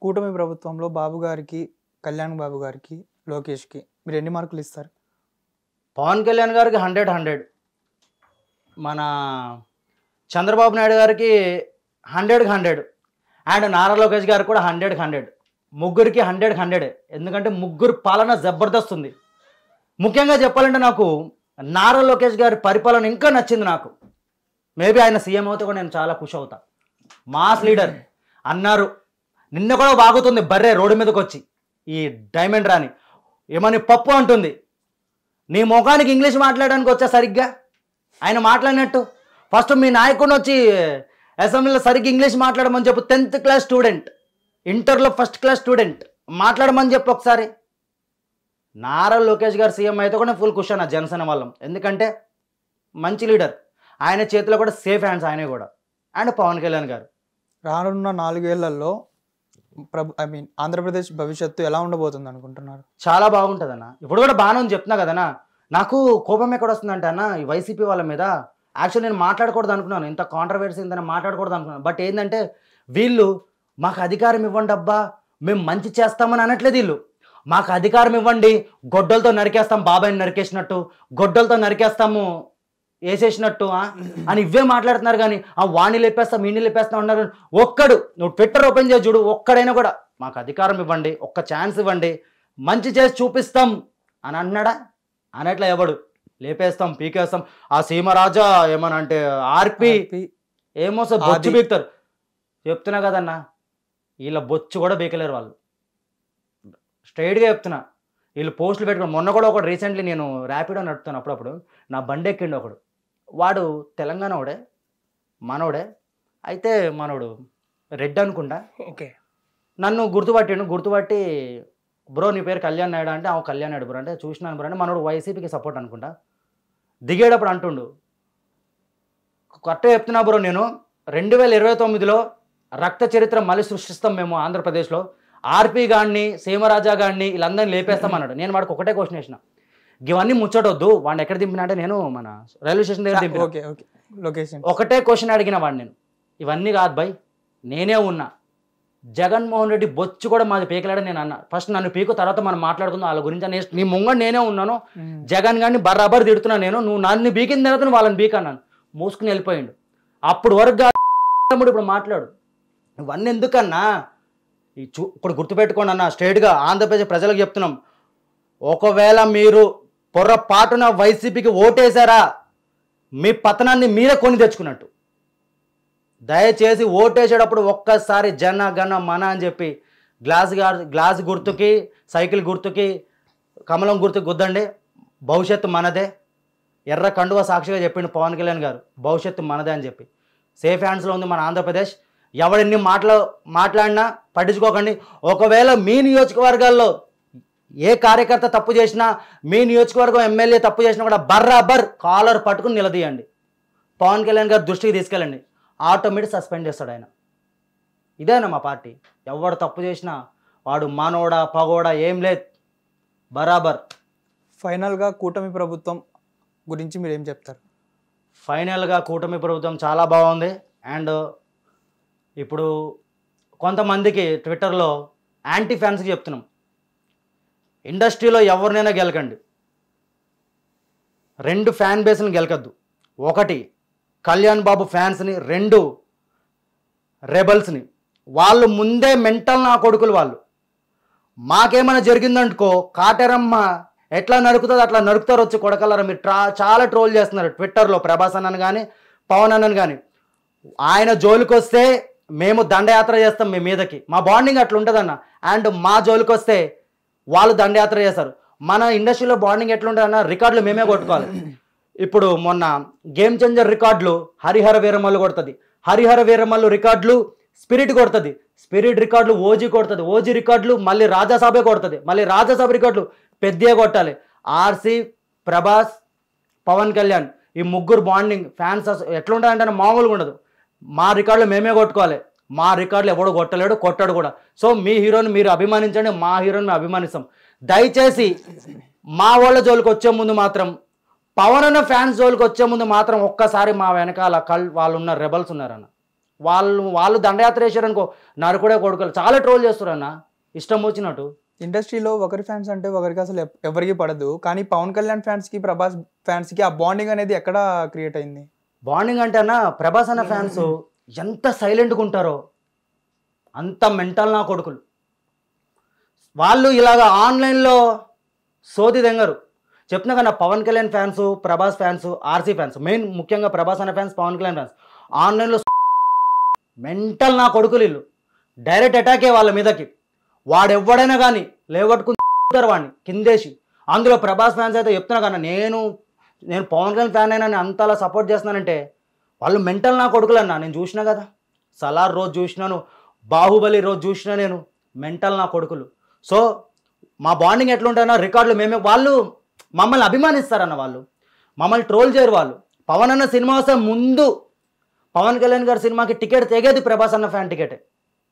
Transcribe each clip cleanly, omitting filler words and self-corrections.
కూటమి ప్రభుత్వంలో బాబు గారికి, కళ్యాణ్ బాబు గారికి, లోకేష్‌కి మీరు ఎన్ని మార్కులు ఇస్తారు? పవన్ కళ్యాణ్ గారికి 100, 100. మన చంద్రబాబు నాయుడు గారికి 100కి 100 అండ్ నారా లోకేష్ గారికి కూడా 100కి 100. ముగ్గురికి 100కి 100. ఎందుకంటే ముగ్గురు పాలన జబర్దస్త్ ఉంది. ముఖ్యంగా చెప్పాలంటే నాకు నారా లోకేష్ గారి పరిపాలన ఇంకా నచ్చింది నాకు. మేబీ ఆయన సీఎం అవుతే కూడా నేను చాలా ఖుషి అవుతా. మాస్ లీడర్ అన్నారు. నిన్న కూడా బాగుతుంది బర్రే రోడ్డు మీదకి వచ్చి ఈ డైమండ్ రాని ఏమని పప్పు అంటుంది. నీ ముఖానికి ఇంగ్లీష్ మాట్లాడడానికి వచ్చా సరిగ్గా ఆయన మాట్లాడినట్టు. ఫస్ట్ మీ నాయకుడిని వచ్చి అసెంబ్లీలో సరిగ్గా ఇంగ్లీష్ మాట్లాడమని చెప్పు. 10th క్లాస్ స్టూడెంట్, ఇంటర్లో ఫస్ట్ క్లాస్ స్టూడెంట్ మాట్లాడమని చెప్పు ఒకసారి. నారా లోకేష్ గారు సీఎం అయితే కూడా ఫుల్ ఖుషి అన్న జనసేన వాళ్ళం. ఎందుకంటే మంచి లీడర్, ఆయన చేతిలో కూడా సేఫ్ హ్యాండ్స్ ఆయనే కూడా. అండ్ పవన్ కళ్యాణ్ గారు రానున్న 4 ఏళ్లలో ఆంధ్రప్రదేశ్ భవిష్యత్తు ఎలా ఉండబోతుంది అనుకుంటున్నారు? చాలా బాగుంటుంది అన్న. ఇప్పుడు కూడా బాగానే ఉంది చెప్తున్నా కదన్నా. నాకు కోపం ఎక్కడ వస్తుందంటే అన్న, ఈ వైసీపీ వాళ్ళ మీద యాక్చువల్ నేను మాట్లాడకూడదు అనుకున్నాను. ఇంత కాంట్రవర్సీ ఇంత మాట్లాడకూడదు అనుకున్నాను. బట్ ఏంటంటే వీళ్ళు మాకు అధికారం ఇవ్వండి అబ్బా, మేము మంచి చేస్తామని అనట్లేదు. వీళ్ళు మాకు అధికారం ఇవ్వండి, గొడ్డలతో నరికేస్తాం, బాబాయిని నరికేసినట్టు, గొడ్డలతో నరికేస్తాము వేసేసినట్టు అని ఇవే మాట్లాడుతున్నారు. కానీ ఆ వాణి లేపేస్తాం, ఈయన్ని లేపేస్తాం అన్నారు. ఒక్కడు నువ్వు ట్విట్టర్ ఓపెన్ చేసి చూడు, ఒక్కడైనా కూడా మాకు అధికారం ఇవ్వండి, ఒక్క ఛాన్స్ ఇవ్వండి, మంచి చేసి చూపిస్తాం అని అన్నాడా? అనట్లా. ఎవడు లేపేస్తాం, పీకేస్తాం. ఆ సీమరాజా ఏమన్నా అంటే ఆర్పి ఏమో సార్ బొచ్చు బీకుతారు. చెప్తున్నా కదన్నా, వీళ్ళ బొచ్చు కూడా బీకలేరు వాళ్ళు. స్ట్రైట్గా చెప్తున్నా. వీళ్ళు పోస్టులు పెట్టుకుని మొన్న కూడా ఒకడు రీసెంట్లీ నేను ర్యాపిడో నడుపుతాను అప్పుడప్పుడు, నా బండి ఎక్కిండు ఒకడు. వాడు తెలంగాణ వాడే, మనోడే. అయితే మనోడు రెడ్ అనుకుంటా. ఓకే. నన్ను గుర్తుపట్టి బ్రో నీ పేరు కళ్యాణ్ నాయుడు అంటే, కళ్యాణ్ నాయుడు బ్రో అంటే చూసినాను బ్రో అంటే, మనోడు వైసీపీకి సపోర్ట్ అనుకుంటా. దిగేటప్పుడు అంటుండు, కరెక్ట్గా చెప్తున్నా బ్రో, నేను 2029లో రక్త చరిత్ర మళ్ళీ సృష్టిస్తాం మేము ఆంధ్రప్రదేశ్లో, ఆర్పి గాడిని, సీమరాజా గాడిని వీళ్ళందరినీ లేపేస్తామన్నాడు. నేను వాడికి ఒకటే క్వశ్చన్ వేసిన, ఇవన్నీ ముచ్చటొద్దు, వాడిని ఎక్కడ దింపినా అంటే నేను మన రైల్వే స్టేషన్ దగ్గర దింపిన. ఒకటే క్వశ్చన్ అడిగిన వాడిని నేను, ఇవన్నీ కాదు బై, నేనే ఉన్నా, జగన్మోహన్ రెడ్డి బొచ్చు కూడా మాది పీకలాడని నేను అన్నా. ఫస్ట్ నన్ను పీకు, తర్వాత మనం మాట్లాడుకుందాం వాళ్ళ గురించి. నీ ముంగడు నేనే ఉన్నాను, జగన్ గారిని బరాబర్ తిడుతున్నా నేను, నువ్వు నన్ను బీకిన తర్వాత వాళ్ళని బీక్ అన్నాను. మూసుకుని వెళ్ళిపోయిండు. అప్పుడు వరకు ఇప్పుడు మాట్లాడు. ఇవన్నీ ఎందుకన్నా? ఇప్పుడు గుర్తుపెట్టుకోండి అన్న, స్ట్రైట్గా ఆంధ్రప్రదేశ్ ప్రజలకు చెప్తున్నాం, ఒకవేళ మీరు పొర్రపాటున వైసీపీకి ఓటేశారా, మీ పతనాన్ని మీరే కొని తెచ్చుకున్నట్టు. దయచేసి ఓటేసేటప్పుడు ఒక్కసారి జన గణ మన అని చెప్పి గ్లాస్ గుర్తుకి, సైకిల్ గుర్తుకి, కమలం గుర్తుకి గుద్దండి. భవిష్యత్తు మనదే. ఎర్ర కండువ సాక్షిగా చెప్పిండు పవన్ కళ్యాణ్ గారు, భవిష్యత్తు మనదే అని చెప్పి. సేఫ్ హ్యాండ్స్లో ఉంది మన ఆంధ్రప్రదేశ్. ఎవడెన్ని మాట్లాడినా పట్టించుకోకండి. ఒకవేళ మీ నియోజకవర్గాల్లో ఏ కార్యకర్త తప్పు చేసినా, మీ నియోజకవర్గం ఎమ్మెల్యే తప్పు చేసినా కూడా బర్రాబర్ కాలర్ పట్టుకుని నిలదీయండి. పవన్ కళ్యాణ్ గారు దృష్టికి తీసుకెళ్ళండి, ఆటోమేటిక్ సస్పెండ్ చేస్తాడు ఆయన. ఇదేనా మా పార్టీ. ఎవడు తప్పు చేసినా వాడు మనోడా పగోడా ఏం లేదు, బరాబర్. ఫైనల్గా కూటమి ప్రభుత్వం గురించి మీరు ఏం చెప్తారు? ఫైనల్గా కూటమి ప్రభుత్వం చాలా బాగుంది. అండ్ ఇప్పుడు కొంతమందికి ట్విట్టర్లో యాంటీ ఫ్యాన్స్కి చెప్తున్నాం, ఇండస్ట్రీలో ఎవరినైనా గెలకండి, 2 ఫ్యాన్ బేస్ని గెలకద్దు. 1 కళ్యాణ్ బాబు ఫ్యాన్స్ని, 2 రెబల్స్ని. వాళ్ళు ముందే మెంటల్ నా కొడుకులు వాళ్ళు. మాకేమైనా జరిగిందనుకో కాటేరమ్మ ఎట్లా నరుకుతుందో అట్లా నరుకుతారు వచ్చి కొడకలరా. మీరు చాలా ట్రోల్ చేస్తున్నారు ట్విట్టర్లో ప్రభాస్ అన్నను కానీ పవన్ అన్నను కానీ. ఆయన జోలికి వస్తే మేము దండయాత్ర చేస్తాం మీ మీదకి. మా బాండింగ్ అట్లా ఉంటుందన్న. అండ్ మా జోలికి వస్తే వాళ్ళు దండయాత్ర చేస్తారు. మన ఇండస్ట్రీలో బాండింగ్ ఎట్లా ఉంటుందన్న, రికార్డులు మేమే కొట్టుకోవాలి. ఇప్పుడు మొన్న గేమ్ చేంజర్ రికార్డులు హరిహర వీరమల్లు కొడుతుంది, హరిహర వీరమల్లు రికార్డులు స్పిరిట్ కొడుతుంది, స్పిరిట్ రికార్డులు ఓజీ కొడుతుంది, ఓజీ రికార్డులు మళ్ళీ రాజాసాబే కొడుతుంది, మళ్ళీ రాజాసాబ్ రికార్డులు పెద్దే కొట్టాలి. ఆర్సీ, ప్రభాస్, పవన్ కళ్యాణ్ ఈ ముగ్గురు బాండింగ్ ఫ్యాన్స్ ఎట్లుంటుందంటే మామూలుగా ఉండదు. మా రికార్డులు మేమే కొట్టుకోవాలి. మా రికార్డులు ఎవడు కొట్టలేడు, కొట్టాడు కూడా. సో మీ హీరోని మీరు అభిమానించండి, మా హీరోని మేము అభిమానిస్తాం. దయచేసి మా వాళ్ళ జోలికి వచ్చే ముందు మాత్రం, పవన్ అన్న ఫ్యాన్స్ జోలికి వచ్చే ముందు మాత్రం ఒక్కసారి మా వెనకాల వాళ్ళు ఉన్న రెబల్స్ ఉన్నారన్న, వాళ్ళు దండయాత్ర చేశారు అనుకో, నరకుడే కొడుకులు చాలా ట్రోల్ చేస్తారు అన్న ఇష్టం వచ్చినట్టు. ఇండస్ట్రీలో ఒకరి ఫ్యాన్స్ అంటే ఒకరికి అసలు ఎవరికి పడదు, కానీ పవన్ కళ్యాణ్ ఫ్యాన్స్కి ప్రభాస్ ఫ్యాన్స్కి ఆ బాండింగ్ అనేది ఎక్కడ క్రియేట్ అయింది? బాండింగ్ అంటే అన్న, ప్రభాస్ అన్న ఫ్యాన్స్ ఎంత సైలెంట్గా ఉంటారో అంత మెంటల్ నా కొడుకులు. వాళ్ళు ఇలాగ ఆన్లైన్లో సోది దెంగరు. చెప్తున్నా కన్నా, Pawan Kalyan fans, Prabhas fans, RC fans, main ముఖ్యంగా ప్రభాస్ అన్న ఫ్యాన్స్, పవన్ కళ్యాణ్ ఫ్యాన్స్ ఆన్లైన్లో మెంటల్ నా కొడుకులు. వీళ్ళు డైరెక్ట్ అటాకే వాళ్ళ మీదకి. వాడెవ్వడైనా కానీ లేవట్టుకుంటారు వాడిని కిందేసి. అందులో ప్రభాస్ ఫ్యాన్స్ అయితే చెప్తున్నా కన్నా, నేను పవన్ కళ్యాణ్ ఫ్యాన్ అయినా నేను అంతలా సపోర్ట్ చేస్తున్నానంటే వాళ్ళు మెంటల్ నా కొడుకులు అన్నా. నేను చూసినా కదా, సలార్ రోజు చూసినాను, బాహుబలి రోజు చూసినా, నేను మెంటల్ నా కొడుకులు. సో మా బాండింగ్ ఎట్లుంటాయన్నా, రికార్డులు మేమే, వాళ్ళు మమ్మల్ని అభిమానిస్తారన్న, వాళ్ళు మమ్మల్ని ట్రోల్ చేయరు. వాళ్ళు పవన్ అన్న సినిమా వస్తే ముందు పవన్ కళ్యాణ్ గారి సినిమాకి టికెట్ తెగేది ప్రభాస్ అన్న ఫ్యాన్ టికెటే,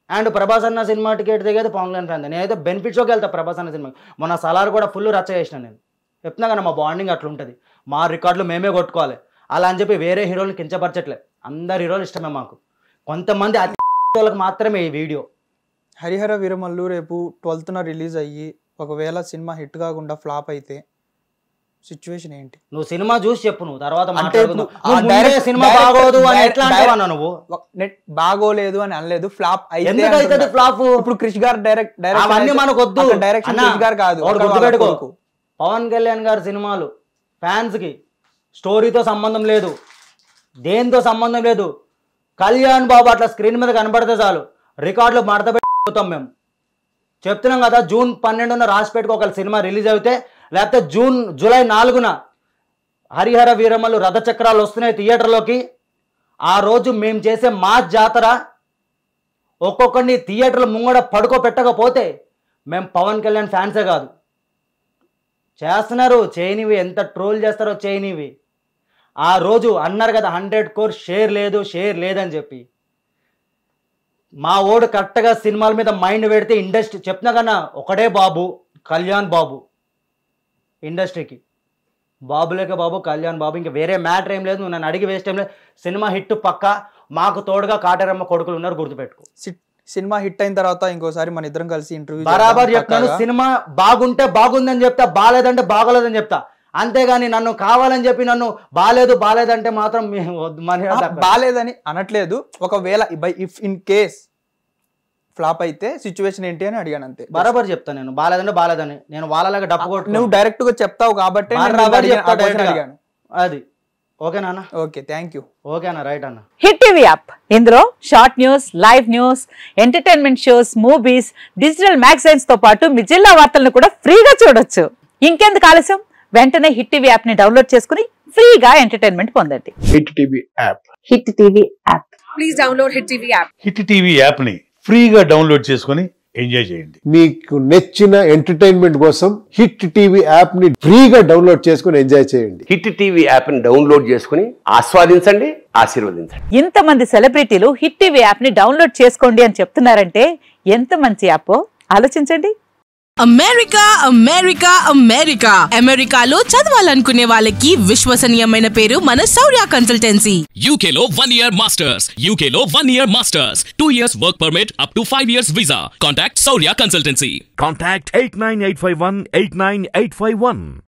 అండ్ ప్రభాస్ అన్న సినిమా టికెట్ తెగేది పవన్ కళ్యాణ్ ఫ్యాన్. నేనైతే బెనిఫిట్ షోకి వెళ్తా ప్రభాస్ అన్న సినిమాకి. మొన్న సలార్ కూడా ఫుల్ రచ్చ చేసిన. నేను చెప్తున్నా కదా, మా బాండింగ్ అట్లుంటుంది. మా రికార్డులు మేమే కొట్టుకోవాలి. అలా అని చెప్పి వేరే హీరోలు కించపరచట్లే. అందరు హీరోలు ఇష్టమే మాకు. కొంతమంది అతి వాళ్ళకి మాత్రమే ఈ వీడియో. హరిహర వీరమల్లు రేపు 12న రిలీజ్ అయ్యి ఒకవేళ సినిమా హిట్ కాకుండా ఫ్లాప్ అయితే సిచ్యువేషన్ ఏంటి? నువ్వు సినిమా చూసి చెప్పు, నువ్వు తర్వాత సినిమా బాగోదు అని ఎట్లా అంటావన్నా? నువ్వు బాగోలేదు అని అనలేదు, ఫ్లాప్ అయితే ఫ్లాప్. ఇప్పుడు క్రిష్ గారు డైరెక్ట్ అవన్నీ మనకు వద్దు. డైరెక్షన్ క్రిష్ గారు కాదు, గుర్తుపెట్టుకో, పవన్ కళ్యాణ్ గారి సినిమాలు ఫ్యాన్స్కి స్టోరీతో సంబంధం లేదు, దేంతో సంబంధం లేదు. కళ్యాణ్ బాబు అట్లా స్క్రీన్ మీద కనబడితే చాలు రికార్డులు మడత పెట్టుతాం మేము. చెప్తున్నాం కదా, జూన్ 12న రాసి పెట్టుకో ఒక సినిమా రిలీజ్ అయితే, లేకపోతే జూలై 4న హరిహర వీరమల్లు రథచక్రాలు వస్తున్నాయి థియేటర్లోకి. ఆ రోజు మేము చేసే మా జాతర ఒక్కొక్కరిని థియేటర్లు ముంగడ పడుకోబెట్టకపోతే మేము పవన్ కళ్యాణ్ ఫ్యాన్సే కాదు. చేస్తున్నారు, చేయనివి, ఎంత ట్రోల్ చేస్తారో చేయనివి. ఆ రోజు అన్నారు కదా 100 crore షేర్ లేదని చెప్పి. మా ఓడు కరెక్ట్గా సినిమాల మీద మైండ్ పెడితే ఇండస్ట్రీ, చెప్తున్నా కన్నా ఒకటే బాబు, కళ్యాణ్ బాబు. ఇండస్ట్రీకి బాబులేక బాబు, కళ్యాణ్ బాబు. ఇంకా వేరే మ్యాటర్ ఏం లేదు. నువ్వు నన్ను అడిగి వేస్ట్ ఏం లేదు. సినిమా హిట్ పక్క. మాకు తోడుగా కాటేరమ్మ కొడుకులు ఉన్నారు, గుర్తుపెట్టుకో. సినిమా హిట్ అయిన తర్వాత ఇంకోసారి మన ఇద్దరం కలిసి ఇంటర్వ్యూ బరాబర్ చెప్తాను. సినిమా బాగుంటే బాగుందని చెప్తా, బాగాలేదంటే బాగోలేదని చెప్తా. అంతేగాని నన్ను కావాలని చెప్పి నన్ను బాలేదంటే మాత్రం బాలేదని అనట్లేదు. ఒకవేళ ఇఫ్ ఇన్ కేస్ ఫ్లాప్ అయితే సిచ్యువేషన్ ఏంటి అని అడిగాను, అంతే. బరాబర్ చెప్తాను. నేను బాలేదని నేను వాళ్ళలాగా డప్పు కొట్టు. నువ్వు డైరెక్ట్ గా చెప్తావు కాబట్టి అడిగాను. అది ఓకేనా? Okay, thank you. ఓకేనా, రైట్ అన్న. హిట్ టీవీ యాప్, ఇందులో short news, live news, entertainment shows, movies, digital magazines తో పాటు మీ జిల్లా వార్తలను కూడా ఫ్రీగా చూడొచ్చు. ఇంకెందుకు ఆలస్యం, వెంటనే హిట్ టీవీ యాప్ ని డౌన్లోడ్ చేసుకుని ఫ్రీగా ఎంటర్టైన్మెంట్ పొందండి. Hit TV app. Hit TV app. Please download hit TV app. Hit TV app ని ఫ్రీగా డౌన్లోడ్ చేసుకుని ఎంజాయ్ చేయండి. మీకు నచ్చిన ఎంటర్టైన్మెంట్ కోసం హిట్ టీవీ యాప్ ని ఫ్రీగా డౌన్లోడ్ చేసుకుని ఎంజాయ్ చేయండి. హిట్ టీవీ యాప్ ని డౌన్లోడ్ చేసుకుని ఆస్వాదించండి, ఆశీర్వదించండి. ఇంతమంది సెలబ్రిటీలు హిట్ టీవీ యాప్ ని డౌన్లోడ్ చేసుకోండి అని చెప్తున్నారంటే ఎంత మంచి యాప్ ఆలోచించండి. అమెరికాలో చదవాలనుకునే వాళ్ళకి విశ్వసనీయమైన పేరు మన శౌర్య కన్సల్టెన్సీ. UK లో 1 year masters, UK లో 1 year masters, 2 years work permit up to 5 years visa. Contact Saurya Consultancy. Contact 89851 89851.